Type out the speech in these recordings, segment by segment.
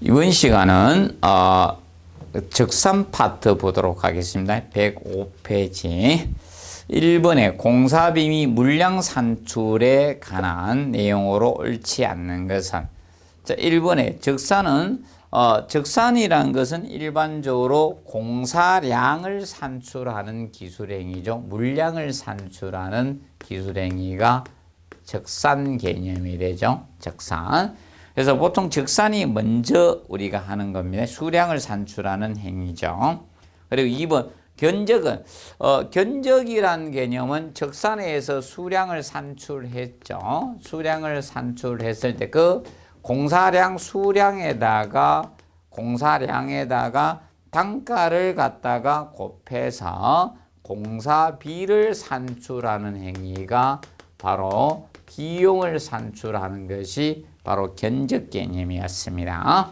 이번 시간은 적산 파트 보도록 하겠습니다. 105페이지 1번에 공사비 및 물량 산출에 관한 내용으로 옳지 않는 것은, 자, 1번에 적산은 적산이라는 것은 일반적으로 공사량을 산출하는 기술행위죠. 물량을 산출하는 기술행위가 적산 개념이 되죠. 적산. 그래서 보통 적산이 먼저 우리가 하는 겁니다. 수량을 산출하는 행위죠. 그리고 2번 견적은 견적이란 개념은 적산에서 수량을 산출했죠. 수량을 산출했을 때 그 공사량에다가 단가를 갖다가 곱해서 공사비를 산출하는 행위가 바로 비용을 산출하는 것이 바로 견적 개념이었습니다.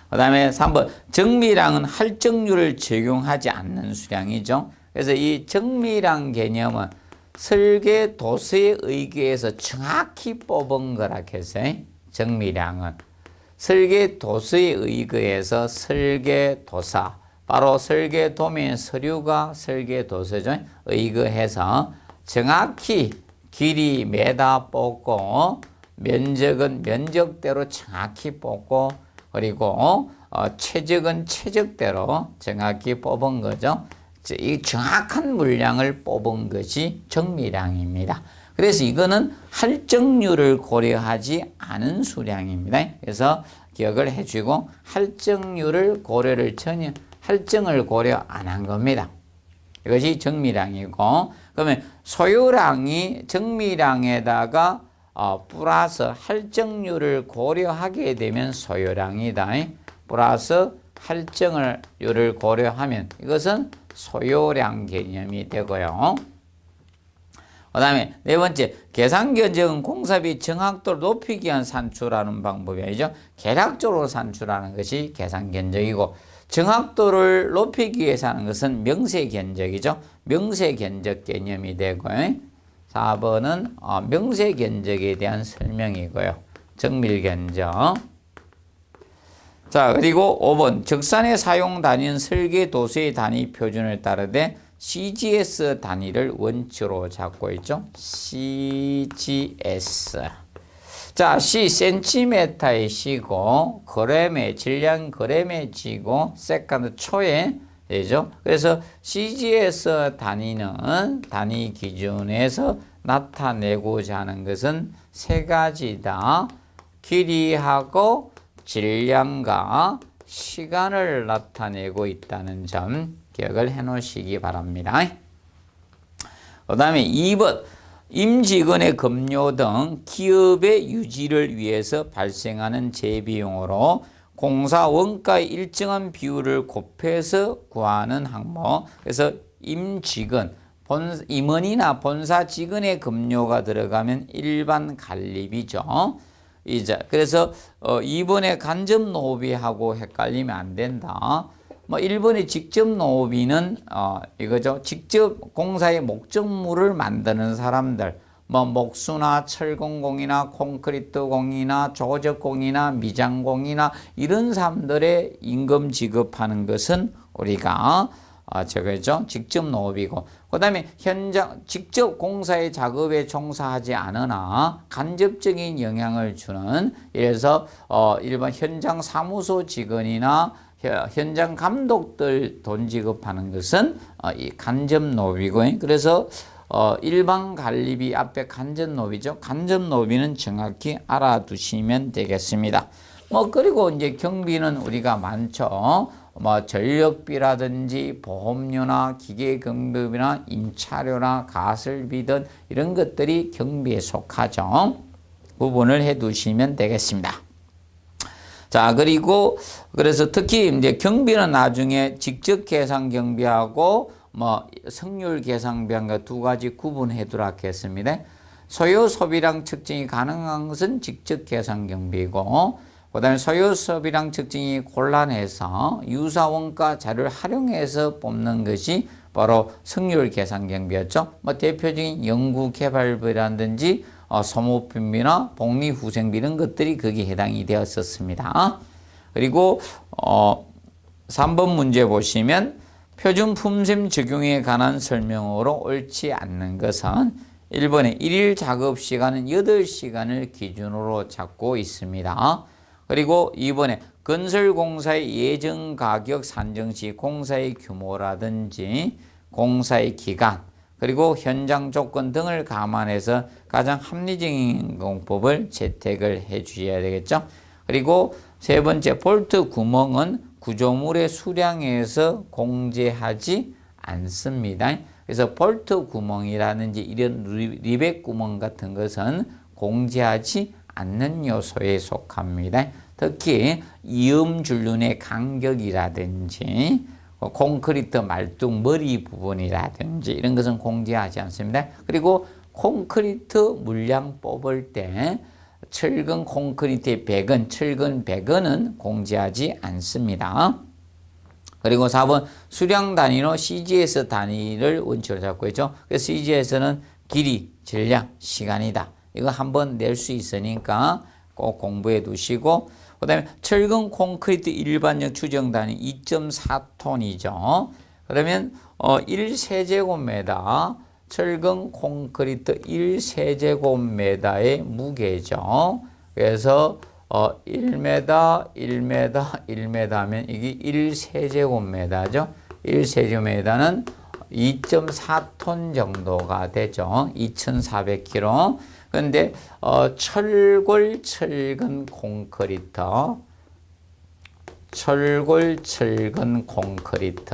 그 다음에 3번 정미량은 할증률을 적용하지 않는 수량이죠. 그래서 이 정미량 개념은 설계 도서에 의거해서 정확히 뽑은 거라 했어요. 정미량은 설계 도서에 의거해서 설계 도서, 바로 설계 도면 서류가 설계 도서죠. 의거해서 정확히 길이 매다 뽑고 면적은 면적대로 정확히 뽑고 그리고 최적은 최적대로 정확히 뽑은 거죠. 이 정확한 물량을 뽑은 것이 정미량입니다. 그래서 이거는 할증률을 고려하지 않은 수량입니다. 그래서 기억을 해주고 할증률을 할증을 고려 안 한 겁니다. 이것이 정미량이고, 그러면 소요량이 정미량에다가 플러스 할증률을 고려하게 되면 소요량이다. 플러스 할증률을 고려하면 이것은 소요량 개념이 되고요. 그 다음에 네 번째, 계산 견적은 공사비 정확도를 높이기 위한 산출하는 방법이 아니죠. 계략적으로 산출하는 것이 계산 견적이고, 정확도를 높이기 위해서 하는 것은 명세 견적이죠. 명세 견적 개념이 되고요. 4번은 명세 견적에 대한 설명이고요. 정밀 견적. 자, 그리고 5번 적산에 사용 단위는 설계 도서의 단위 표준을 따르되 CGS 단위를 원칙으로 잡고 있죠. CGS. 자, C 센티미터의 C고 그램의 질량 그램의 G고 세컨드 초에 되죠. 그래서 CGS 단위는 단위 기준에서 나타내고자 하는 것은 세 가지다. 길이하고 질량과 시간을 나타내고 있다는 점 기억을 해 놓으시기 바랍니다. 그 다음에 2번 임직원의 급료 등 기업의 유지를 위해서 발생하는 재비용으로 공사 원가의 일정한 비율을 곱해서 구하는 항목. 그래서 임직원, 임원이나 본사 직원의 급료가 들어가면 일반 관리비죠. 그래서 2번에 간접 노비하고 헷갈리면 안 된다. 1번의 직접 노비는 이거죠. 직접 공사의 목적물을 만드는 사람들, 목수나 철공공이나 콘크리트공이나 조적공이나 미장공이나 이런 사람들의 임금 지급하는 것은 우리가 저거죠. 직접 노비고, 그 다음에 현장 직접 공사의 작업에 종사하지 않으나 간접적인 영향을 주는, 예를 들어서 일반 현장 사무소 직원이나 현장 감독들 돈 지급하는 것은 이 간접 노비고, 그래서 일반 관리비 앞에 간접 노비죠. 간접 노비는 정확히 알아두시면 되겠습니다. 그리고 이제 경비는 우리가 많죠. 전력비라든지 보험료나 기계경비나 임차료나 가설비 등 이런 것들이 경비에 속하죠. 구분을 해 두시면 되겠습니다. 자, 그래서 특히 이제 경비는 나중에 직접 계산 경비하고 성률 계산 경비가 두 가지 구분해 두라 했습니다. 소요 소비량 측정이 가능한 것은 직접 계산 경비고, 그 다음에 소요 소비량 측정이 곤란해서 유사 원가 자료를 활용해서 뽑는 것이 바로 성률 계산 경비였죠. 대표적인 연구 개발비라든지 소모품비나 복리후생비 이런 것들이 거기에 해당이 되었었습니다. 그리고 3번 문제 보시면 표준 품셈 적용에 관한 설명으로 옳지 않는 것은 1번에 1일 작업 시간은 8시간을 기준으로 잡고 있습니다. 그리고 2번에 건설공사의 예정 가격 산정 시 공사의 규모라든지 공사의 기간 그리고 현장 조건 등을 감안해서 가장 합리적인 공법을 채택을 해 주셔야 되겠죠. 그리고 세 번째, 볼트 구멍은 구조물의 수량에서 공제하지 않습니다. 그래서 볼트 구멍이라든지 이런 리벳 구멍 같은 것은 공제하지 않는 요소에 속합니다. 특히 이음줄눈의 간격이라든지 콘크리트 말뚝 머리 부분이라든지 이런 것은 공제하지 않습니다. 그리고 콘크리트 물량 뽑을 때 철근 콘크리트의 백은, 철근 백은은 공제하지 않습니다. 그리고 4번 수량 단위로 CGS 단위를 원칙으로 잡고 있죠. 그래서 CGS는 길이, 전량, 시간이다. 이거 한번 낼 수 있으니까 꼭 공부해 두시고, 그 다음에 철근 콘크리트 일반적 추정 단위 2.4톤이죠. 그러면 1세제곱미터 철근 콘크리트 1세제곱미터의 무게죠. 그래서 1m, 1m, 1m 하면 이게 1세제곱미터죠. 1세제곱미터는 2.4톤 정도가 되죠. 2,400kg. 그런데 철골 철근 콘크리트, 철골 철근 콘크리트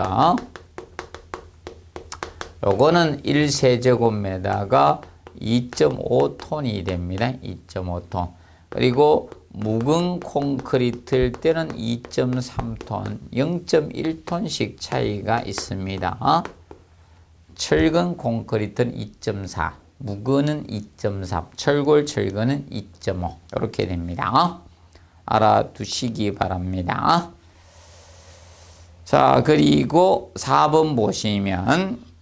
요거는 1세제곱미터가 2.5톤이 됩니다. 2.5톤. 그리고 묵은 콘크리트일 때는 2.3톤, 0.1톤씩 차이가 있습니다. 철근 콘크리트는 2.4, 묵은은 2.3, 철골 철근은 2.5 이렇게 됩니다. 알아두시기 바랍니다. 자, 그리고 4번 보시면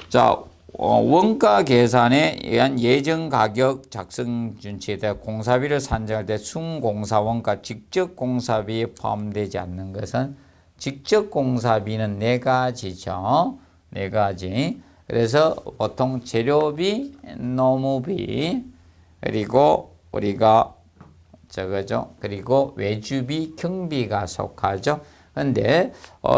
자, 원가 계산에 의한 예정 가격 작성 준칙에 대해 공사비를 산정할 때 순공사 원가 직접 공사비에 포함되지 않는 것은 직접 공사비는 4가지죠. 4가지. 그래서 보통 재료비, 노무비, 그리고 우리가 저거죠. 그리고 외주비, 경비가 속하죠. 근데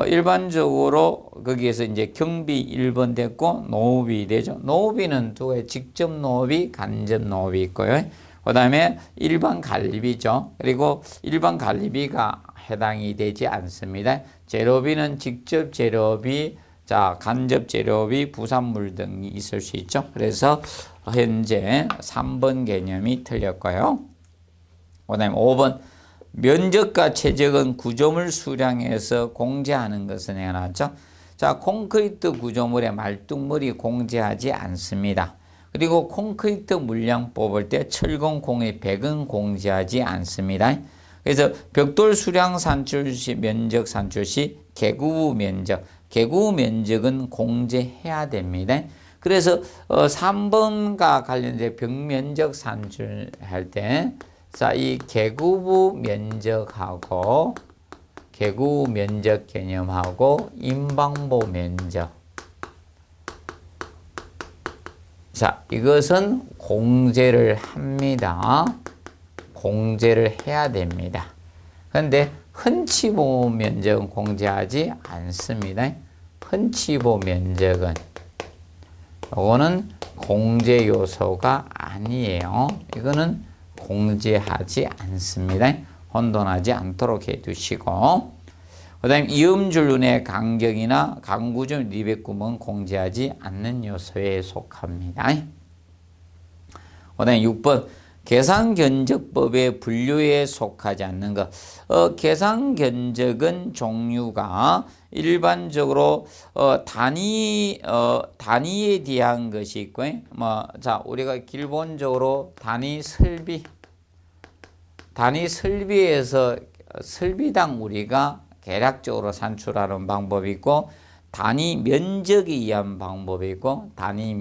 일반적으로 거기에서 이제 경비 1번 됐고 노후비 되죠. 노후비는 두 개, 직접 노후비, 간접 노후비 있고요. 그 다음에 일반 관리비죠. 그리고 일반 관리비가 해당이 되지 않습니다. 재료비는 직접 재료비, 자, 간접 재료비, 부산물 등이 있을 수 있죠. 그래서 현재 3번 개념이 틀렸고요. 그 다음에 5번 면적과 최적은 구조물 수량에서 공제하는 것은 해놨죠. 자, 콘크리트 구조물의 말뚝머리 공제하지 않습니다. 그리고 콘크리트 물량 뽑을 때 철근공의 백은 공제하지 않습니다. 그래서 벽돌 수량 산출 시 면적 산출 시 개구 면적, 개구 면적은 공제해야 됩니다. 그래서 3번과 관련된 벽면적 산출할 때 자, 이 개구부 면적하고 개구 면적 개념하고 임방보 면적. 자, 이것은 공제를 합니다. 공제를 해야 됩니다. 그런데 흔치보 면적은 공제하지 않습니다. 흔치보 면적은 이거는 공제 요소가 아니에요. 이거는 공제하지 않습니다. 혼돈하지 않도록 해두시고, 그 다음에 이음줄눈의 간격이나 강구점 리벳구멍은 공제하지 않는 요소에 속합니다. 그 다음에 6번 계산견적법의 분류에 속하지 않는 것. 계산견적은 종류가 일반적으로 단위에 대한 것이 있고, 자, 우리가 기본적으로 단위 설비에서 설비당 우리가 대략적으로 산출하는 방법이 있고, 단위 면적에 의한 방법이 있고, 단위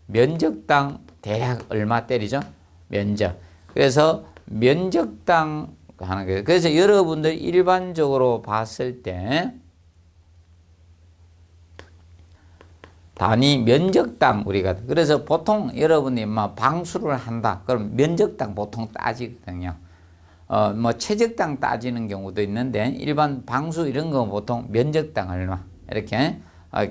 면적당 대략 얼마 때리죠? 면적. 그래서 면적당 하는 거예요. 그래서 여러분들 일반적으로 봤을 때 단위 면적당 우리가 그래서 보통 여러분이 막 방수를 한다. 그럼 면적당 보통 따지거든요. 뭐 최적당 따지는 경우도 있는데 일반 방수 이런 거 보통 면적당 얼마 이렇게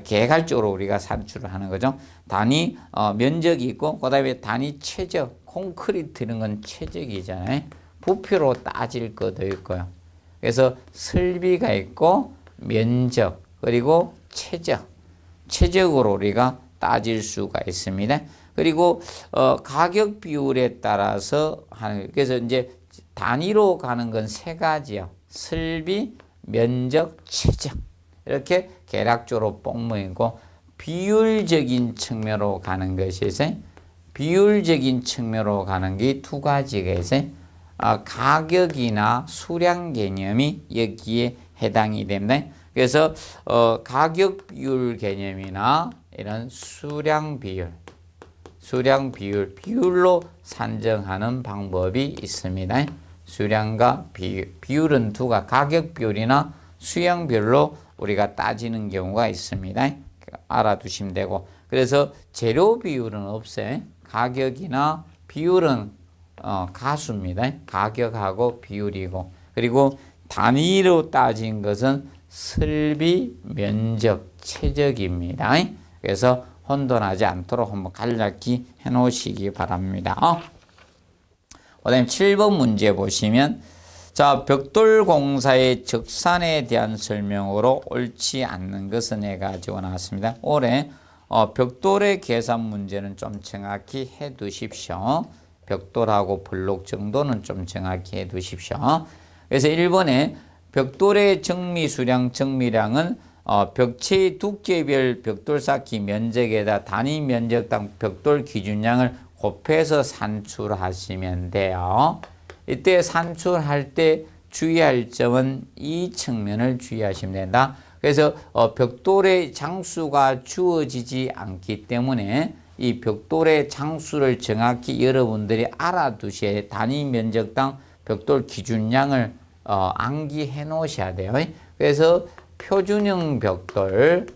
개괄적으로 우리가 산출을 하는 거죠. 단위 면적이 있고 그다음에 단위 최적 콘크리트 이런 건 최적이잖아요. 부피로 따질 것도 있고요. 그래서 설비가 있고 면적 그리고 최적으로 우리가 따질 수가 있습니다. 그리고 가격 비율에 따라서 하는 그래서 이제 단위로 가는 건 세 가지요. 설비, 면적, 최적 이렇게 계략적으로 뽕모이고 비율적인 측면으로 가는 것이 있어요. 비율적인 측면으로 가는 게 두 가지가 있어요. 가격이나 수량 개념이 여기에 해당이 됩니다. 그래서 가격 비율 개념이나 이런 수량 비율로 산정하는 방법이 있습니다. 수량과 비율은 두가 가격 비율이나 수량 비율로 우리가 따지는 경우가 있습니다. 알아두시면 되고 그래서 재료 비율은 없어요. 가격이나 비율은 가수입니다. 가격하고 비율이고 그리고 단위로 따진 것은 설비, 면적, 최적입니다. 그래서 혼돈하지 않도록 한번 간략히 해놓으시기 바랍니다. 그 다음에 7번 문제 보시면 자 벽돌공사의 적산에 대한 설명으로 옳지 않는 것은 해가지고 나왔습니다. 올해 벽돌의 계산 문제는 좀 정확히 해 두십시오. 벽돌하고 블록 정도는 좀 정확히 해 두십시오. 그래서 1번에 벽돌의 정미량은 벽체의 두께별 벽돌 쌓기 면적에다 단위 면적당 벽돌 기준량을 곱해서 산출하시면 돼요. 이때 산출할 때 주의할 점은 이 측면을 주의하시면 된다. 그래서 벽돌의 장수가 주어지지 않기 때문에 이 벽돌의 장수를 정확히 여러분들이 알아두셔야 단위 면적당 벽돌 기준량을 암기해 놓으셔야 돼요. 그래서 표준형 벽돌,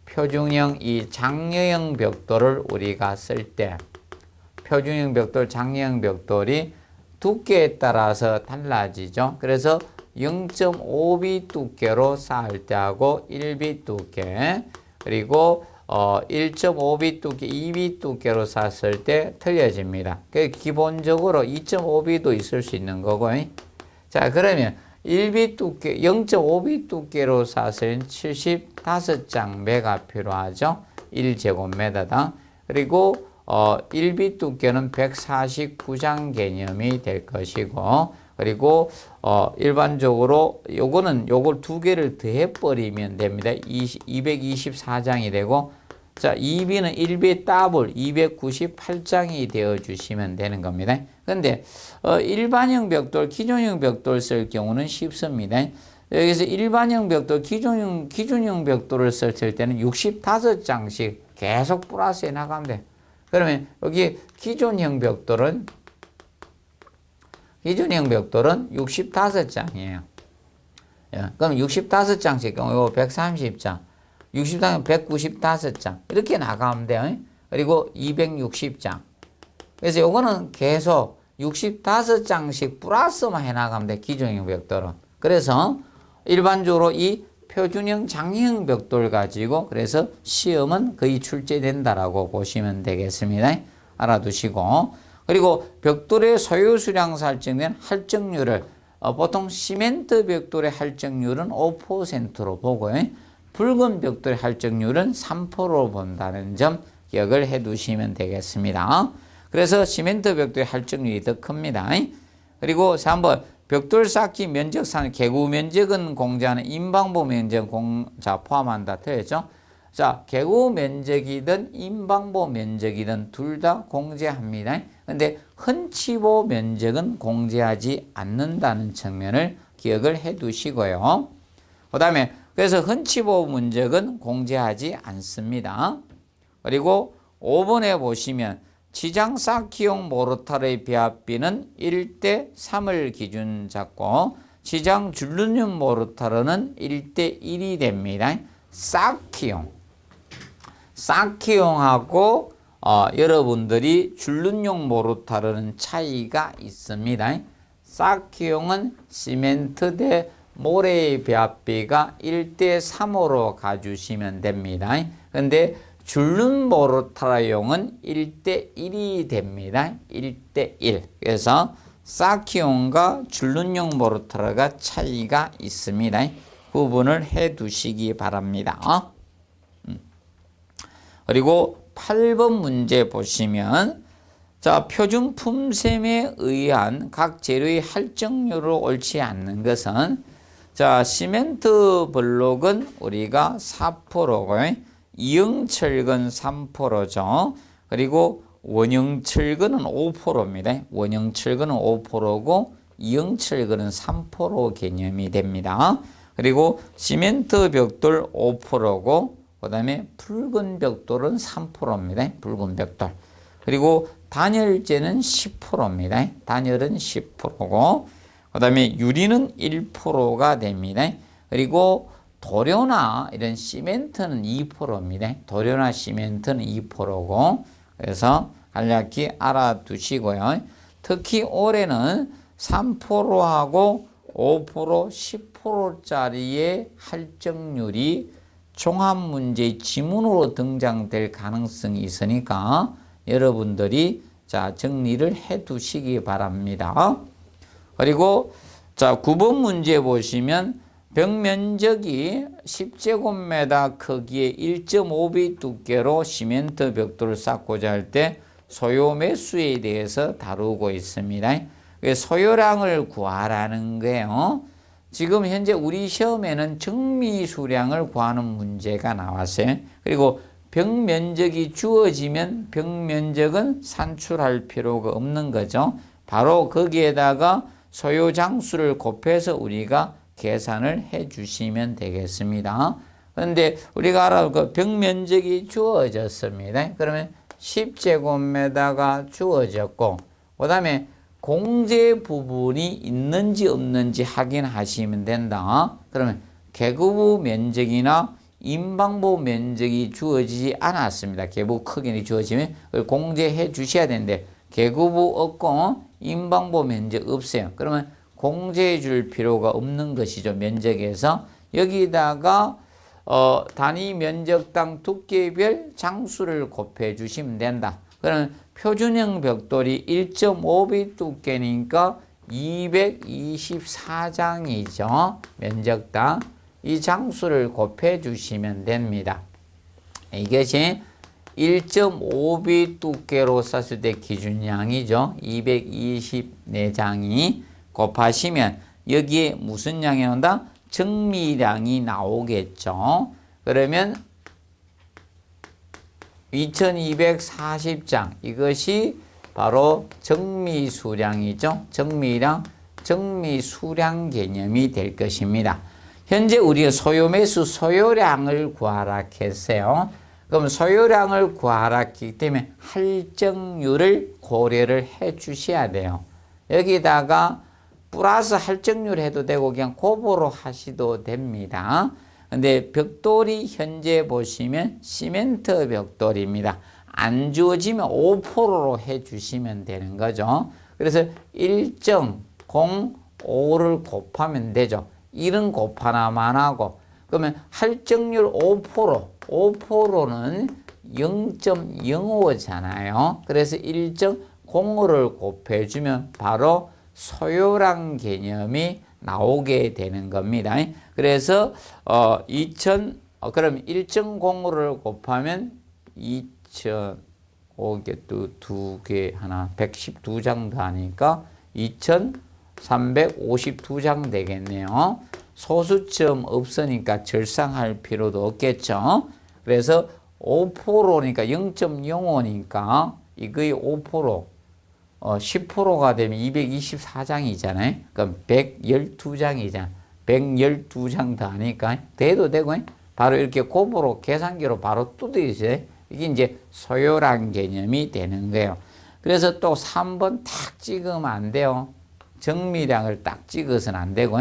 표준형 이 장려형 벽돌을 우리가 쓸 때 표준형 벽돌, 장려형 벽돌이 두께에 따라서 달라지죠. 그래서 0.5B 두께로 쌓을 때하고 1B 두께 그리고 1.5B 두께, 2B 두께로 쌓았을 때 틀려집니다. 기본적으로 2.5B도 있을 수 있는 거고 자 그러면 1B 두께, 0.5B 두께로 쌓았을 75장 매가 필요하죠. 1제곱미터당. 그리고 1B 두께는 149장 개념이 될 것이고 그리고 일반적으로 요걸 두 개를 더해 버리면 됩니다. 224장이 되고 자 2B는 1B 더블 298장이 되어 주시면 되는 겁니다. 근데 일반형 벽돌, 기존형 벽돌 쓸 경우는 쉽습니다. 여기서 일반형 벽돌, 기준형 벽돌을 쓸 때는 65장씩 계속 플러스해 나가면 돼. 그러면 여기 기존형 벽돌은 65장이에요. 그럼 65장씩 경우 130장, 60장은 195장 이렇게 나가면 돼요. 그리고 260장. 그래서 요거는 계속 65장씩 플러스만 해나가면 돼. 기존형 벽돌은. 그래서 일반적으로 이 표준형 장형 벽돌 가지고 그래서 시험은 거의 출제된다라고 보시면 되겠습니다. 알아두시고 그리고 벽돌의 소요 수량 설정된 할증률을 보통 시멘트 벽돌의 할증률은 5%로 보고요. 붉은 벽돌의 할증률은 3%로 본다는 점 기억을 해 두시면 되겠습니다. 그래서 시멘트 벽돌의 할증률이 더 큽니다. 그리고 3번 벽돌 쌓기 면적산 개구 면적은 공제하는 임방부 면적 포함한다. 틀렸죠? 자, 개구 면적이든 임방부 면적이든 둘 다 공제합니다. 근데 헌치보 면적은 공제하지 않는다는 측면을 기억을 해 두시고요. 그 다음에 그래서 헌치보 면적은 공제하지 않습니다. 그리고 5번에 보시면 지장 쌓기용 모르타르의 배합비는 1대 3을 기준 잡고 지장 줄눈형 모르타르는 1대 1이 됩니다. 쌓기용하고 여러분들이 줄눈형 모르타르는 차이가 있습니다. 쌓기용은 시멘트 대 모래의 배합비가 1대 3으로 가주시면 됩니다. 그런데 줄눈 모르타르용은 1대 1이 됩니다. 1대 1. 그래서 쌓기용과 줄눈형 모르타르가 차이가 있습니다. 구분을 해 두시기 바랍니다. 그리고 8번 문제 보시면 자, 표준 품셈에 의한 각 재료의 할증률을 옳지 않는 것은 자, 시멘트 블록은 우리가 4%고 이형철근 3%죠. 그리고 원형철근은 5%입니다. 원형철근은 5%고 이형철근은 3% 개념이 됩니다. 그리고 시멘트 벽돌 5%고 그 다음에 붉은 벽돌은 3%입니다. 붉은 벽돌. 그리고 단열재는 10%입니다. 단열은 10%고 그 다음에 유리는 1%가 됩니다. 그리고 도료나 이런 시멘트는 2%입니다. 도료나 시멘트는 2%고 그래서 간략히 알아두시고요. 특히 올해는 3%하고 5%, 10%짜리의 할증률이 종합문제의 지문으로 등장될 가능성이 있으니까 여러분들이 자 정리를 해 두시기 바랍니다. 그리고 자 9번 문제 보시면 벽 면적이 10제곱미터 크기의 1.5배 두께로 시멘트 벽돌을 쌓고자 할 때 소요 매수에 대해서 다루고 있습니다. 소요량을 구하라는 거예요. 지금 현재 우리 시험에는 정미수량을 구하는 문제가 나왔어요. 그리고 벽 면적이 주어지면 벽 면적은 산출할 필요가 없는 거죠. 바로 거기에다가 소요 장수를 곱해서 우리가 계산을 해 주시면 되겠습니다. 그런데 우리가 알아볼 그 벽 면적이 주어졌습니다. 그러면 10제곱미터가 주어졌고 그 다음에 공제 부분이 있는지 없는지 확인하시면 된다. 그러면 계급부 면적이나 임방부 면적이 주어지지 않았습니다. 계부 크기는 주어지면 공제해 주셔야 되는데 계급부 없고 임방부 면적 없어요. 그러면 공제해 줄 필요가 없는 것이죠. 면적에서 여기다가 단위 면적당 두께별 장수를 곱해 주시면 된다. 그러면 표준형 벽돌이 1.5배 두께니까 224장이죠. 면적당 이 장수를 곱해 주시면 됩니다. 이것이 1.5배 두께로 쌌을 때 기준량이죠. 224장이 곱하시면 여기에 무슨 양이 나온다? 정미량이 나오겠죠. 그러면 2240장 이것이 바로 정미수량이죠. 정미량, 정미수량 개념이 될 것입니다. 현재 우리가 소요매수 소요량을 구하라 했어요. 그럼 소요량을 구하라 했기 때문에 할증률을 고려를 해 주셔야 돼요. 여기다가 플러스 할증률 해도 되고 그냥 곱으로 하셔도 됩니다. 근데 벽돌이 현재 보시면 시멘트 벽돌입니다. 안 주어지면 5%로 해 주시면 되는 거죠. 그래서 1.05를 곱하면 되죠. 1은 곱하나만 하고 그러면 할증률 5%는 0.05잖아요. 그래서 1.05를 곱해주면 바로 소요량 개념이 나오게 되는 겁니다. 그래서 그럼 1.05를 곱하면 2,005개 두 개 하나 112장 하니까 2,352장 되겠네요. 소수점 없으니까 절상할 필요도 없겠죠. 그래서 5%니까 0.05니까 이거의 5% 10%가 되면 224장이잖아요. 그럼 112장이잖아. 112장 더 하니까 돼도 되고 바로 이렇게 곱으로 계산기로 바로 뜯어주세요. 이게 이제 소요란 개념이 되는 거예요. 그래서 또 3번 탁 찍으면 안 돼요. 정미량을 딱 찍어서는 안 되고.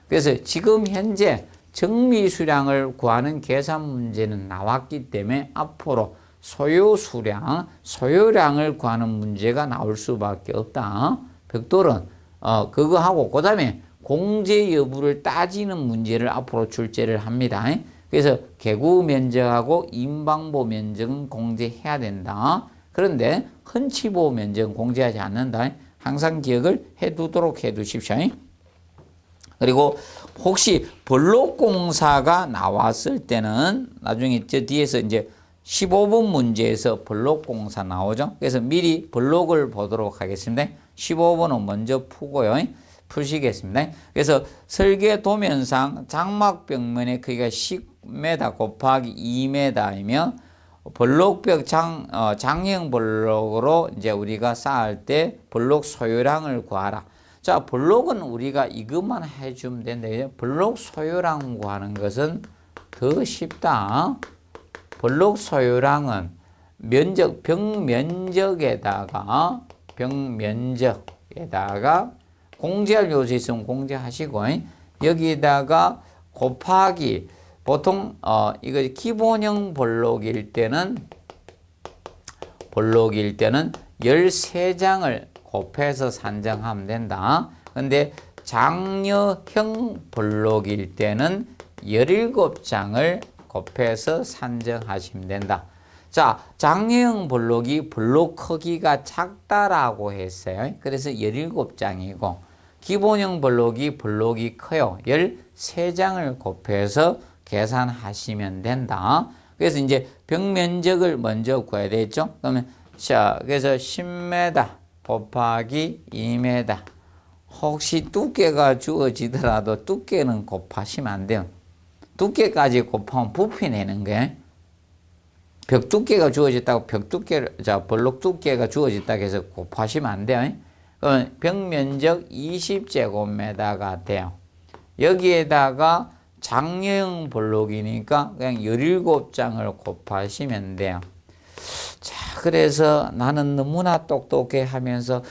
그래서 지금 현재 정미수량을 구하는 계산 문제는 나왔기 때문에 앞으로 소요수량, 소요량을 구하는 문제가 나올 수밖에 없다. 벽돌은 그거 하고 그 다음에 공제 여부를 따지는 문제를 앞으로 출제를 합니다. 그래서 개구 면적하고 임방보 면적은 공제해야 된다. 그런데 헌치보 면적은 공제하지 않는다. 항상 기억을 해두도록 해두십시오. 그리고 혹시 블록공사가 나왔을 때는 나중에 저 뒤에서 이제 15번 문제에서 블록공사 나오죠. 그래서 미리 블록을 보도록 하겠습니다. 15번은 먼저 푸고요. 푸시겠습니다. 그래서 설계 도면상 장막 벽면의 크기가 10m 곱하기 2m이며 블록벽 장형 블록으로 이제 우리가 쌓을 때 블록 소요량을 구하라. 자, 블록은 우리가 이것만 해주면 되는데 블록 소요량 구하는 것은 더 쉽다. 블록 소요량은 면적, 벽 면적에다가 공제할 요소 있으면 공제하시고 여기에다가 곱하기 보통 이거 기본형 블록일 때는 13장을 곱해서 산정하면 된다. 근데 장려형 블록일 때는 17장을 곱해서 산정하시면 된다. 자, 장려형 블록이 블록 크기가 작다라고 했어요. 그래서 17장이고 기본형 블록이 커요. 13장을 곱해서 계산하시면 된다. 그래서 이제 벽 면적을 먼저 구해야 되겠죠. 그러면 자, 그래서 10m 곱하기 2m. 혹시 두께가 주어지더라도 두께는 곱하시면 안 돼요. 두께까지 곱하면 부피 내는 거예요. 벽 두께가 주어졌다고 블록 두께가 주어졌다고 해서 곱하시면 안 돼요. 그러면 벽 면적 20제곱미터가 돼요. 여기에다가 장려형 블록이니까 그냥 17장을 곱하시면 돼요. 자, 그래서 나는 너무나 똑똑해 하면서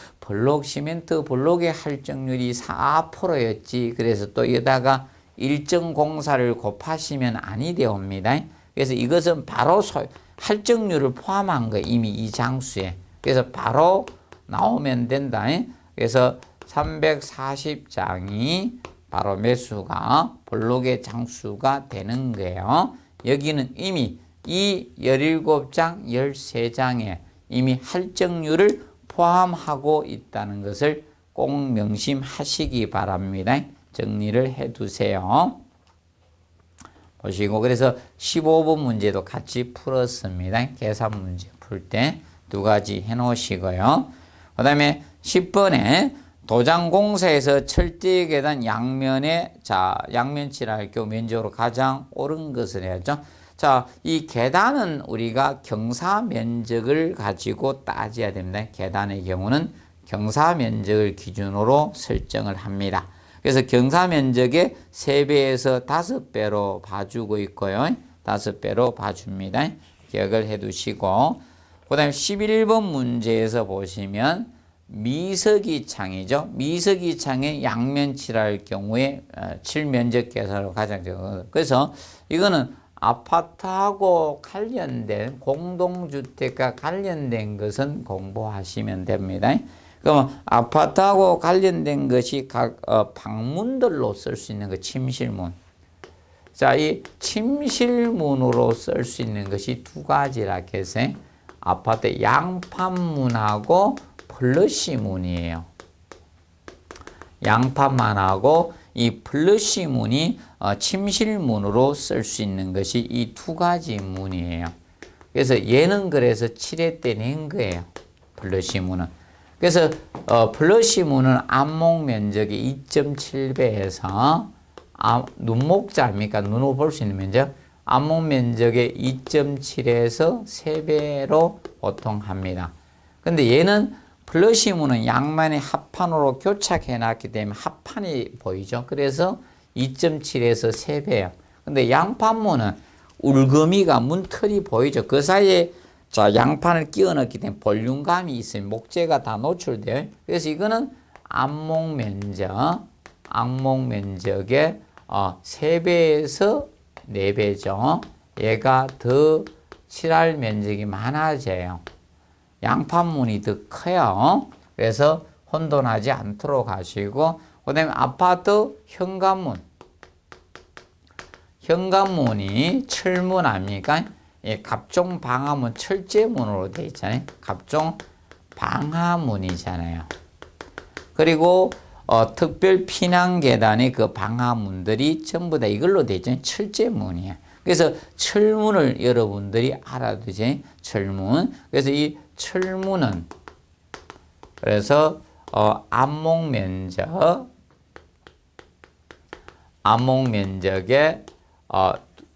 시멘트 블록의 할증률이 4%였지. 그래서 또 여기다가 일정 공사를 곱하시면 아니 되옵니다. 그래서 이것은 바로 할증률을 포함한 거 이미 이 장수에. 그래서 바로 나오면 된다. 그래서 340장이 바로 매수가 블록의 장수가 되는 거예요. 여기는 이미 이 17장, 13장에 이미 할증률을 포함하고 있다는 것을 꼭 명심하시기 바랍니다. 정리를 해두세요. 보시고 그래서 15번 문제도 같이 풀었습니다. 계산 문제 풀 때 두 가지 해놓으시고요. 그 다음에 10번에 도장공사에서 철제 계단 양면에 양면 칠할 경우 면적으로 가장 옳은 것을 해야죠. 자, 이 계단은 우리가 경사 면적을 가지고 따져야 됩니다. 계단의 경우는 경사 면적을 기준으로 설정을 합니다. 그래서 경사 면적의 3배에서 5배로 봐주고 있고요. 5배로 봐줍니다. 기억을 해두시고 그 다음에 11번 문제에서 보시면 미석이 창이죠. 미석이 창에 양면 칠할 경우에 칠면적 계산으로 가장 적은. 그래서 이거는 아파트하고 관련된 공동주택과 관련된 것은 공부하시면 됩니다. 그러면 아파트하고 관련된 것이 각 방문들로 쓸 수 있는 거 침실문. 자, 이 침실문으로 쓸 수 있는 것이 두 가지라 해서 아파트 양판문하고 플러시문이에요. 양판만하고 이 플러시문이 침실문으로 쓸 수 있는 것이 이 두 가지 문이에요. 그래서 얘는 그래서 7회 때 낸 거예요. 플러시문은. 그래서 플러시문은 안목 면적이 2.7배에서 눈목자 아닙니까? 눈으로 볼 수 있는 면적. 안목 면적의 2.7에서 3배로 보통 합니다. 근데 얘는 플러시문은 양면의 합판으로 교착해 놨기 때문에 합판이 보이죠. 그래서 2.7에서 3배예요. 근데 양판문은 울거미가 문틀이 보이죠. 그 사이에 자, 양판을 끼워 넣기 때문에 볼륨감이 있어요. 목재가 다 노출돼요. 그래서 이거는 안목 면적의 3배에서 4배죠. 얘가 더 칠할 면적이 많아져요. 양판문이 더 커요. 그래서 혼돈하지 않도록 하시고, 그 다음에 아파트 현관문이 철문 아닙니까? 예, 갑종 방화문 철제문으로 되어 있잖아요. 갑종 방화문이잖아요. 그리고 특별 피난 계단의 그 방화문들이 전부 다 이걸로 되어 있잖아요. 철제문이에요. 그래서 철문을 여러분들이 알아두세요. 철문. 그래서 이 철문은 그래서 안목 면적의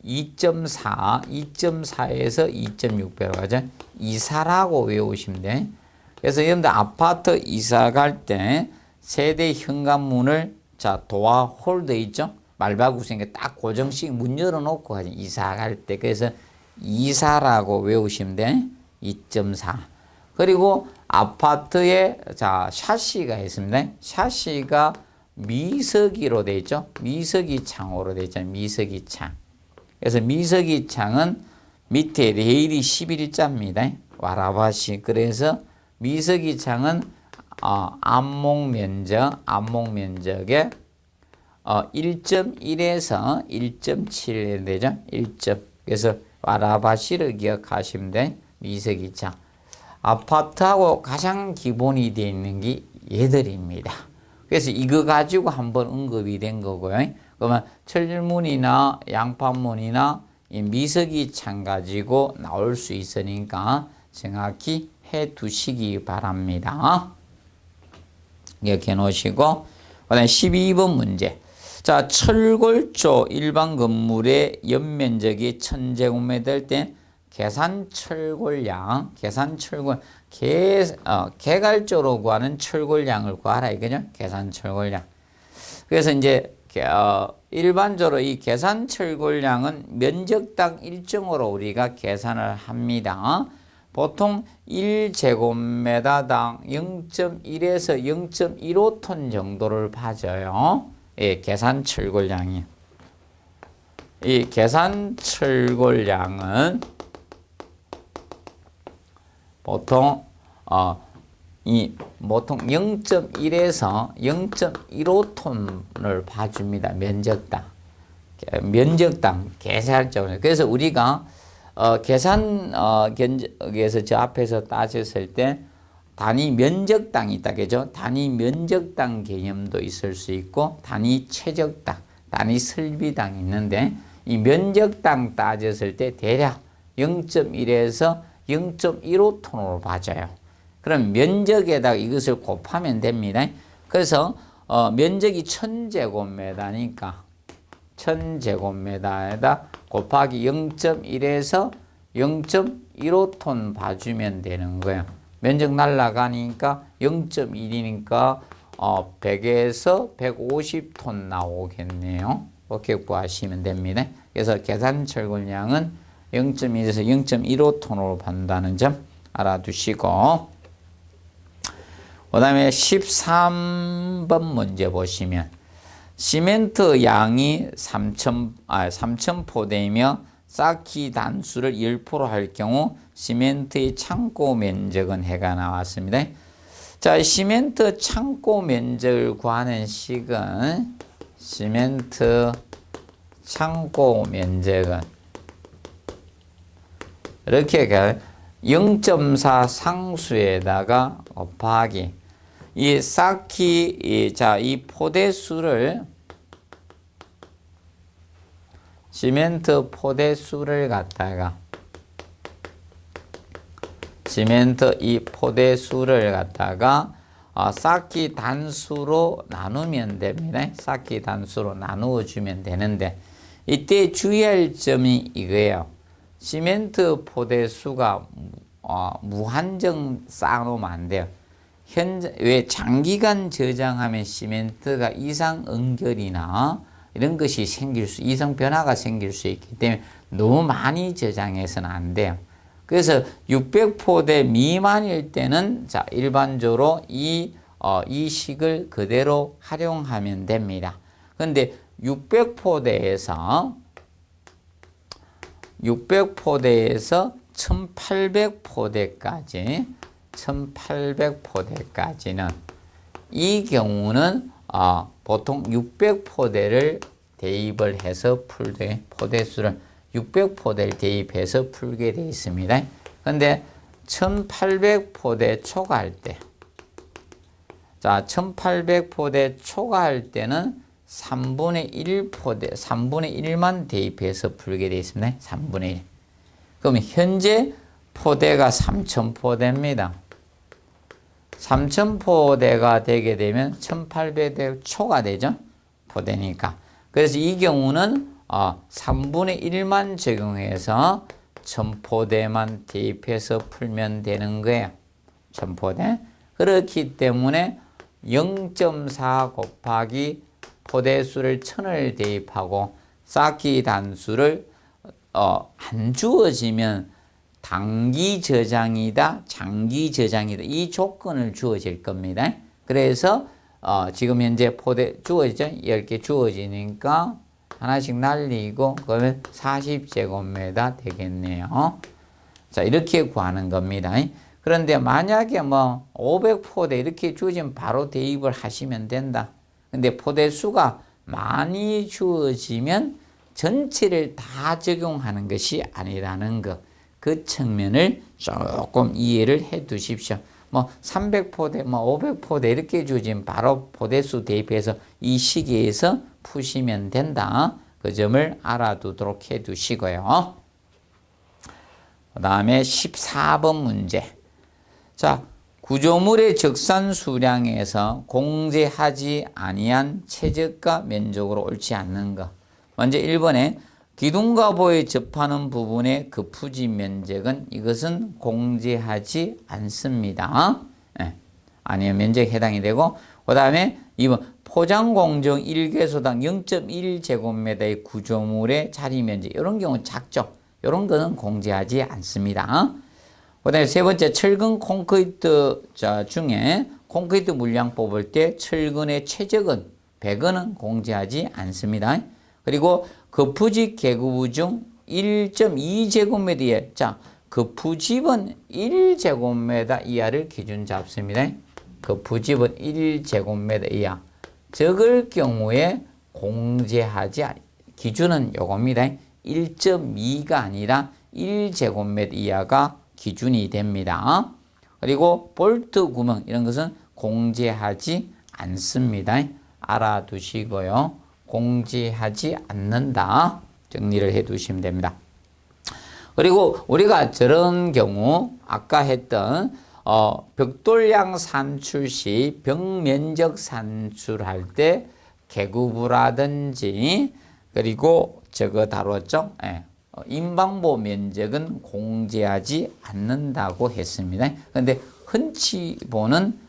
2.4에서 2.6배로 가죠. 이사라고 외우시면 돼. 그래서 여러분들 아파트 이사 갈 때 세대 현관문을 자, 도어 홀더 있죠? 말바구 생겨 딱 고정식 문 열어놓고 가죠. 이사 갈 때. 그래서 이사라고 외우시면 돼. 2.4. 그리고 아파트에 자, 샤시가 있습니다. 샤시가 미석이로 되어 있죠. 미석이 창으로 되어 있잖아요. 미석이 창. 그래서 미석이 창은 밑에 레일이 11자입니다. 와라바시. 그래서 미석이 창은 안목 면적의 1.1에서 1.7에 되죠. 1점. 그래서 와라바시를 기억하시면 돼. 미석이 창. 아파트하고 가장 기본이 되어 있는 게 얘들입니다. 그래서 이거 가지고 한번 언급이 된 거고요. 그러면 철문이나 양판문이나 이 미석이 창 가지고 나올 수 있으니까 정확히 해 두시기 바랍니다. 이렇게 놓으시고, 그다음에 12번 문제. 자, 철골조 일반 건물의 연면적이 1000제곱미터일 때 개갈조로 구하는 철골량을 구하라 이거죠. 계산 철골량. 그래서 이제 일반적으로 이 계산 철골량은 면적당 일정으로 우리가 계산을 합니다. 보통 1제곱미터당 0.1에서 0.15톤 정도를 봐줘요. 예, 계산 철골량이. 이 계산 철골량은 보통 0.1에서 0.15톤을 봐줍니다. 면적당 계산적으로. 그래서 우리가 계산 견적에서 저 앞에서 따졌을 때 단위 면적당이 있다, 그죠? 단위 면적당 개념도 있을 수 있고 단위 최적당, 단위 설비당이 있는데 이 면적당 따졌을 때 대략 0.1에서 0.15톤으로 봐줘요. 그럼 면적에다가 이것을 곱하면 됩니다. 그래서 면적이 1000제곱미터니까 1000제곱미터에다 곱하기 0.1에서 0.15톤 봐주면 되는 거예요. 면적 날라가니까 0.1이니까 100에서 150톤 나오겠네요. 이렇게 구하시면 됩니다. 그래서 계산 철골량은 0.1에서 0.15톤으로 판다는 점 알아두시고, 그 다음에 13번 문제 보시면 시멘트 양이 3,000포대이며 쌓기 단수를 10% 할 경우 시멘트의 창고 면적은 해가 나왔습니다. 자, 시멘트 창고 면적을 구하는 식은 시멘트 창고 면적은 이렇게 0.4 상수에다가 곱하기 이 쌓기 이 포대수를 시멘트 포대수를 갖다가 쌓기 단수로 나누면 됩니다. 쌓기 단수로 나누어 주면 되는데 이때 주의할 점이 이거예요. 시멘트 포대수가 무한정 쌓아놓으면 안 돼요. 왜 장기간 저장하면 시멘트가 이상 응결이나 이런 것이 이상 변화가 생길 수 있기 때문에 너무 많이 저장해서는 안 돼요. 그래서 600포대 미만일 때는 자 일반적으로 이 식을 그대로 활용하면 됩니다. 그런데 600포대에서 1800포대까지는 이 경우는 보통 600포대를 대입을 해서 풀게 포대수를 600포대를 대입해서 풀게 되어 있습니다. 그런데 1800포대 초과할 때, 자 1800포대 초과할 때는 3분의 1포대, 3분의 1만 대입해서 풀게 되어 있습니다. 3분의 1. 그러면 현재 포대가 3000포대입니다. 3000포대가 되게 되면 1800대 초과되죠. 포대니까. 그래서 이 경우는 3분의 1만 적용해서 1000포대만 대입해서 풀면 되는 거예요. 1000포대. 그렇기 때문에 0.4 곱하기 포대수를 1000을 대입하고 쌓기 단수를 안 주어지면 단기 저장이다, 장기 저장이다. 이 조건을 주어질 겁니다. 그래서 지금 현재 포대 주어지죠? 10개 주어지니까 하나씩 날리고 그러면 40제곱미터 되겠네요. 자, 이렇게 구하는 겁니다. 그런데 만약에 500포대 이렇게 주어지면 바로 대입을 하시면 된다. 근데 포대 수가 많이 주어지면 전체를 다 적용하는 것이 아니라는 것. 그 측면을 조금 이해를 해 두십시오. 300포대, 500포대 이렇게 주어지면 바로 포대수 대입해서 이 시기에서 푸시면 된다. 그 점을 알아두도록 해 두시고요. 그 다음에 14번 문제. 자, 구조물의 적산 수량에서 공제하지 아니한 최저가 면적으로 옳지 않는 것. 먼저 1번에 기둥과 보에 접하는 부분의 그 부지 면적은 이것은 공제하지 않습니다. 아니면 면적에 해당이 되고, 그 다음에 2번 포장공정 1개소당 0.1제곱미터의 구조물의 자리 면적, 이런 경우 작죠. 이런 거는 공제하지 않습니다. 그 다음에 세 번째 철근 콘크리트 중에 콘크리트 물량 뽑을 때 철근의 최저건 100원은 공제하지 않습니다. 그리고 그 부지 계급부 중 1.2제곱미터 이하, 자, 그 부집은 1제곱미터 이하를 기준 잡습니다. 그 부집은 1제곱미터 이하. 적을 경우에 공제하지, 기준은 요겁니다. 1.2가 아니라 1제곱미터 이하가 기준이 됩니다. 그리고 볼트 구멍 이런 것은 공제하지 않습니다. 알아두시고요. 공제하지 않는다. 정리를 해 두시면 됩니다. 그리고 우리가 저런 경우 아까 했던 벽돌량 산출 시 벽면적 산출할 때 계급부라든지 그리고 저거 다뤘죠? 임방보 면적은 공제하지 않는다고 했습니다. 그런데 흔치보는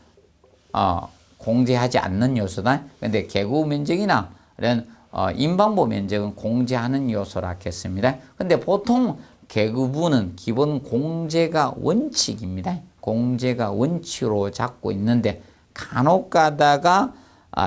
공제하지 않는 요소다. 그런데 계급 면적이나 이런 임방보 면적은 공제하는 요소라 했습니다. 그런데 보통 계급부는 기본 공제가 원칙입니다. 공제가 원칙으로 잡고 있는데 간혹 가다가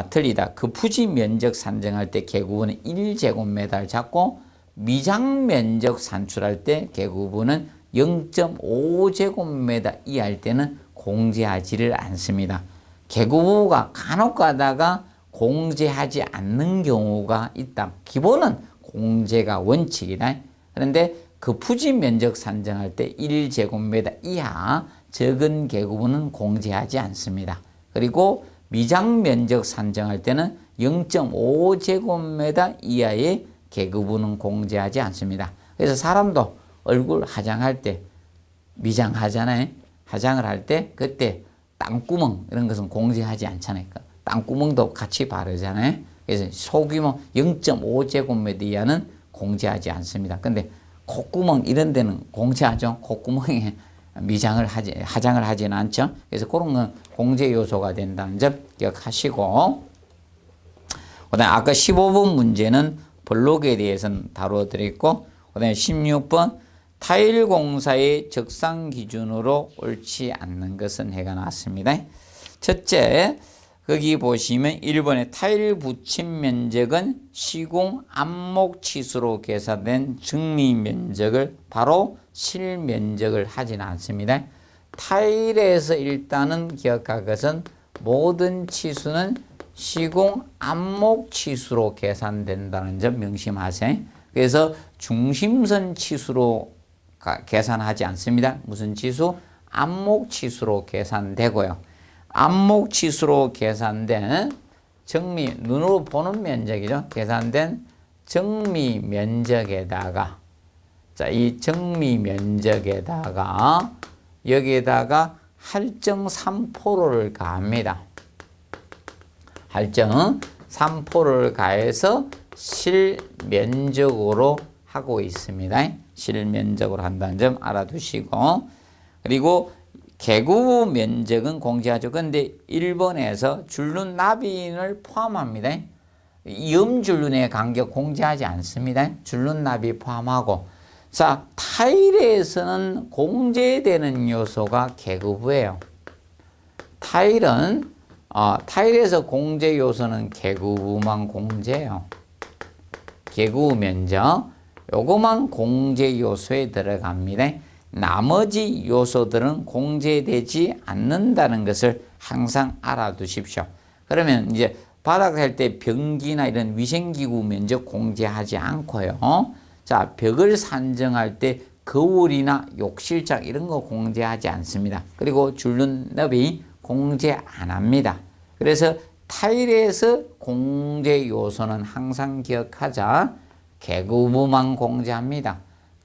틀리다. 그 부지 면적 산정할 때 계급부는 1제곱미터를 잡고 미장 면적 산출할 때 계급부는 0.5제곱미터 이하일 때는 공제하지를 않습니다. 계급부가 간혹 가다가 공제하지 않는 경우가 있다. 기본은 공제가 원칙이다. 그런데 그 부지 면적 산정할 때 1제곱미터 이하 적은 계급부는 공제하지 않습니다. 그리고 미장 면적 산정할 때는 0.5제곱미터 이하의 계급부는 공제하지 않습니다. 그래서 사람도 얼굴 화장할 때 미장하잖아요. 화장을 할 때 그때 땅구멍 이런 것은 공제하지 않잖아요. 땅구멍도 같이 바르잖아요. 그래서 소규모 0.5제곱미터 이하는 공제하지 않습니다. 근데 콧구멍 이런 데는 공제하죠. 콧구멍에 화장을 하지는 않죠. 그래서 그런 건 공제 요소가 된다는 점 기억하시고, 그다음에 아까 15번 문제는 블록에 대해서는 다루어드렸고, 그 다음에 16번 타일 공사의 적상 기준으로 옳지 않는 것은 해가 나왔습니다. 첫째, 거기 보시면 1번에 타일 붙임 면적은 시공 안목 치수로 계산된 증미 면적을 바로 실면적을 하진 않습니다. 타일에서 일단은 기억할 것은 모든 치수는 시공 안목 치수로 계산된다는 점 명심하세요. 그래서 중심선 치수로 계산하지 않습니다. 무슨 치수? 안목 치수로 계산되고요. 안목 치수로 계산된 정미, 눈으로 보는 면적이죠. 계산된 정미 면적에다가, 자, 이 정미 면적에다가 여기에다가 할증 3%를 가합니다. 할증 3%를 가해서 실면적으로 하고 있습니다. 실면적으로 한다는 점 알아두시고, 그리고 개구 면적은 공제하죠. 그런데 1번에서 줄눈 나비인을 포함합니다. 염줄눈의 간격 공제하지 않습니다. 줄눈 나비 포함하고. 자, 타일에서는 공제되는 요소가 개구부예요. 타일에서 공제 요소는 개구부만 공제예요. 개구 면적 요거만 공제 요소에 들어갑니다. 나머지 요소들은 공제되지 않는다는 것을 항상 알아두십시오. 그러면 이제 바닥 할 때 변기나 이런 위생기구 면적 공제하지 않고요. 자, 벽을 산정할 때 거울이나 욕실장 이런 거 공제하지 않습니다. 그리고 줄눈 너비 공제 안 합니다. 그래서 타일에서 공제 요소는 항상 기억하자. 개구부만 공제합니다.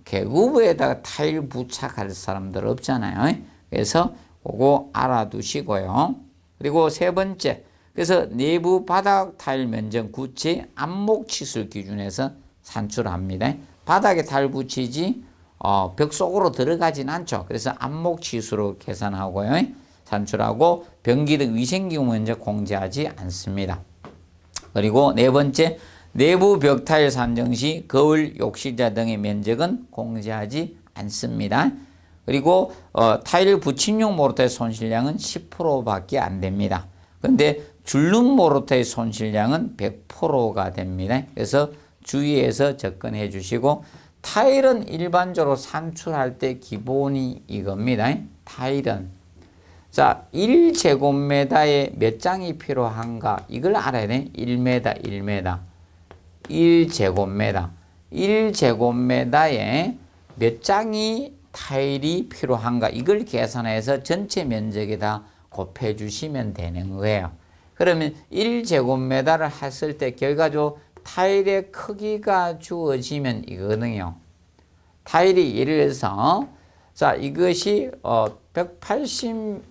개구부에다가 타일 부착할 사람들 없잖아요. 그래서 그거 알아두시고요. 그리고 세 번째, 그래서 내부 바닥 타일 면적 구체 안목 치수 기준에서 산출합니다. 바닥에 타일 붙이지 벽 속으로 들어가진 않죠. 그래서 안목 치수로 계산하고요. 산출하고 변기 등 위생기구 면적 공제하지 않습니다. 그리고 네 번째, 내부 벽 타일 산정 시 거울, 욕실자 등의 면적은 공제하지 않습니다. 그리고 타일 붙임용 모르타의 손실량은 10%밖에 안 됩니다. 그런데 줄눈 모르타의 손실량은 100%가 됩니다. 그래서 주의해서 접근해 주시고, 타일은 일반적으로 산출할 때 기본이 이겁니다. 타일은 자, 1제곱미터에 몇 장이 필요한가 이걸 알아야 돼. 1m 1제곱미터 1제곱미터에 몇 장이 타일이 필요한가 이걸 계산해서 전체 면적에다 곱해 주시면 되는 거예요. 그러면 1제곱미터를 했을 때 결과적으로 타일의 크기가 주어지면 이거거든요. 타일이 예를 들어서 자, 이것이 180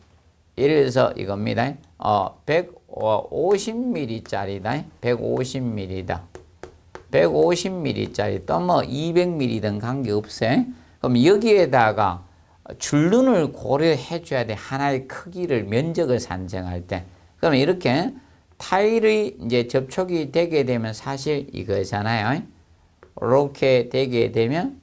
예를 들어서 이겁니다. 150mm짜리다. 150mm다. 150mm짜리 또 뭐 200mm든 관계없어요. 그럼 여기에다가 줄눈을 고려해 줘야 돼. 하나의 크기를, 면적을 산정할 때. 그러면 이렇게 타일이 이제 접촉이 되게 되면 사실 이거잖아요. 이렇게 되게 되면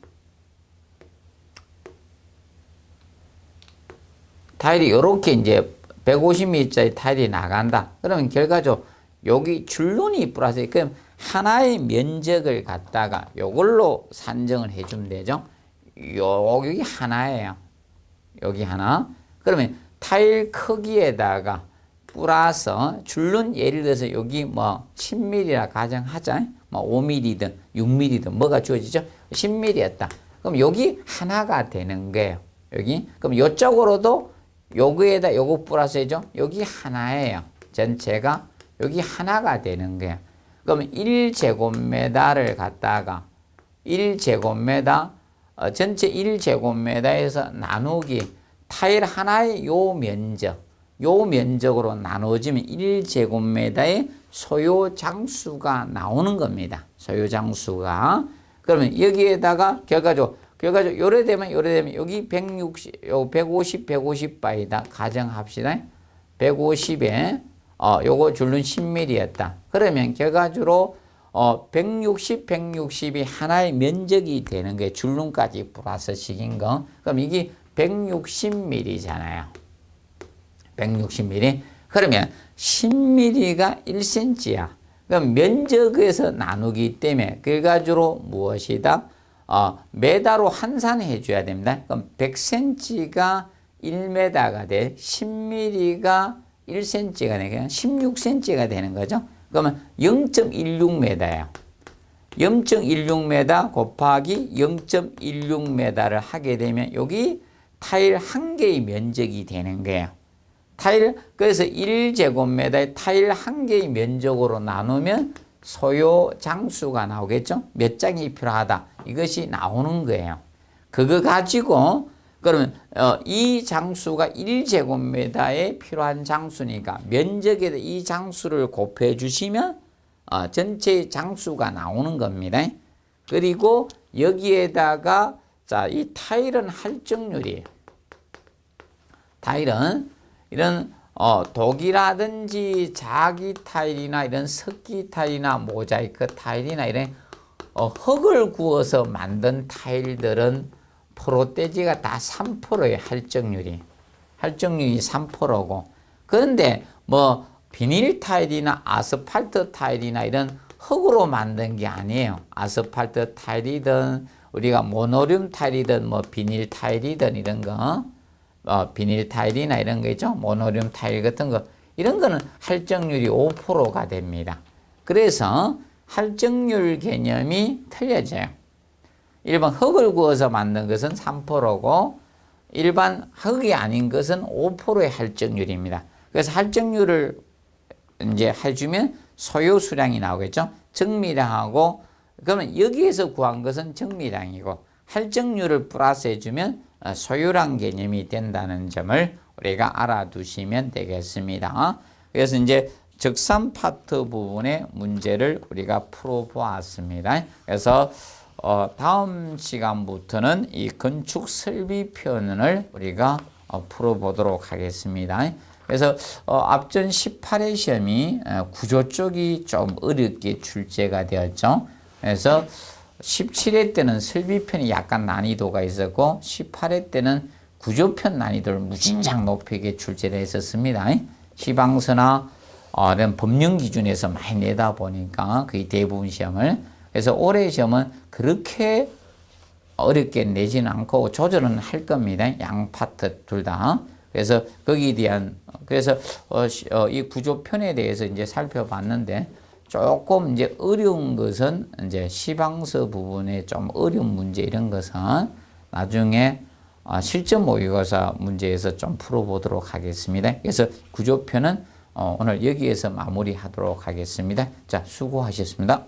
타일이 이렇게 이제 150mm짜리 타일이 나간다. 그러면 결과적으로 여기 줄눈이 플러스, 그럼 하나의 면적을 갖다가 요걸로 산정을 해주면 되죠. 여기 하나예요. 여기 하나. 그러면 타일 크기에다가 플러스 줄눈 예를 들어서 여기 뭐 10mm라 가정하자. 뭐 5mm든 6mm든 뭐가 주어지죠? 10mm였다. 그럼 여기 하나가 되는 거예요. 여기. 그럼 이쪽으로도 요거에다 요거 플러스죠. 여기 하나예요. 전체가 여기 하나가 되는 거예요. 그러면 1제곱미터를 갖다가 1제곱미터 전체 1제곱미터에서 나누기 타일 하나의 요 면적으로 나누어지면 1제곱미터의 소요 장수가 나오는 겁니다. 소요 장수가. 그러면 여기에다가 결과적으로 요래 되면 여기 150 바이다 가정합시다. 150에 요거 줄눈 10mm였다. 그러면 결과적으로 160, 160이 하나의 면적이 되는 거예요. 줄눈까지 플러스 식인 거. 그럼 이게 160mm잖아요. 160mm. 그러면 10mm가 1cm야. 그럼 면적에서 나누기 때문에 결과적으로 무엇이다? 메다로 환산해 줘야 됩니다. 그럼 100cm가 1m가 돼. 10mm가 1cm가 돼. 그냥 16cm가 되는 거죠. 그러면 0.16m예요. 0.16m 곱하기 0.16m를 하게 되면 여기 타일 한 개의 면적이 되는 거예요. 그래서 1제곱미터의 타일 한 개의 면적으로 나누면 소요 장수가 나오겠죠? 몇 장이 필요하다. 이것이 나오는 거예요. 그거 가지고 그러면 이 장수가 1제곱미터에 필요한 장수니까 면적에 이 장수를 곱해 주시면 전체 장수가 나오는 겁니다. 그리고 여기에다가 자, 이 타일은 할증률이에요. 타일은 이런 독이라든지 자기 타일이나 이런 석기 타일이나 모자이크 타일이나 이런 흙을 구워서 만든 타일들은 프로떼지가 다 3%예요. 할증률이 3%고 그런데 뭐 비닐 타일이나 아스팔트 타일이나 이런 흙으로 만든 게 아니에요. 아스팔트 타일이든 우리가 모노륨 타일이든 뭐 비닐 타일이든 이런 거 비닐 타일이나 이런 거 있죠. 모노륨 타일 같은 거 이런 거는 할증률이 5%가 됩니다. 그래서 할증률 개념이 틀려져요. 일반 흙을 구워서 만든 것은 3%고 일반 흙이 아닌 것은 5%의 할증률입니다. 그래서 할증률을 이제 해주면 소요 수량이 나오겠죠. 정미량하고 그러면 여기에서 구한 것은 정미량이고 할증률을 플러스 해주면 소요량 개념이 된다는 점을 우리가 알아두시면 되겠습니다. 그래서 이제 적산 파트 부분의 문제를 우리가 풀어보았습니다. 그래서 다음 시간부터는 이 건축 설비 표현을 우리가 풀어보도록 하겠습니다. 그래서 앞전 18회 시험이 구조 쪽이 좀 어렵게 출제가 되었죠. 그래서 17회 때는 설비편이 약간 난이도가 있었고 18회 때는 구조편 난이도를 무진장 높이게 출제를 했었습니다. 시방서나 이런 법령 기준에서 많이 내다 보니까 거의 대부분 시험을 그래서 올해 시험은 그렇게 어렵게 내지는 않고 조절은 할 겁니다. 양 파트 둘 다. 그래서 거기에 대한 그래서 이 구조편에 대해서 이제 살펴봤는데 조금 이제 어려운 것은 이제 시방서 부분에 좀 어려운 문제 이런 것은 나중에 실전 모의고사 문제에서 좀 풀어보도록 하겠습니다. 그래서 구조편은 오늘 여기에서 마무리하도록 하겠습니다. 자, 수고하셨습니다.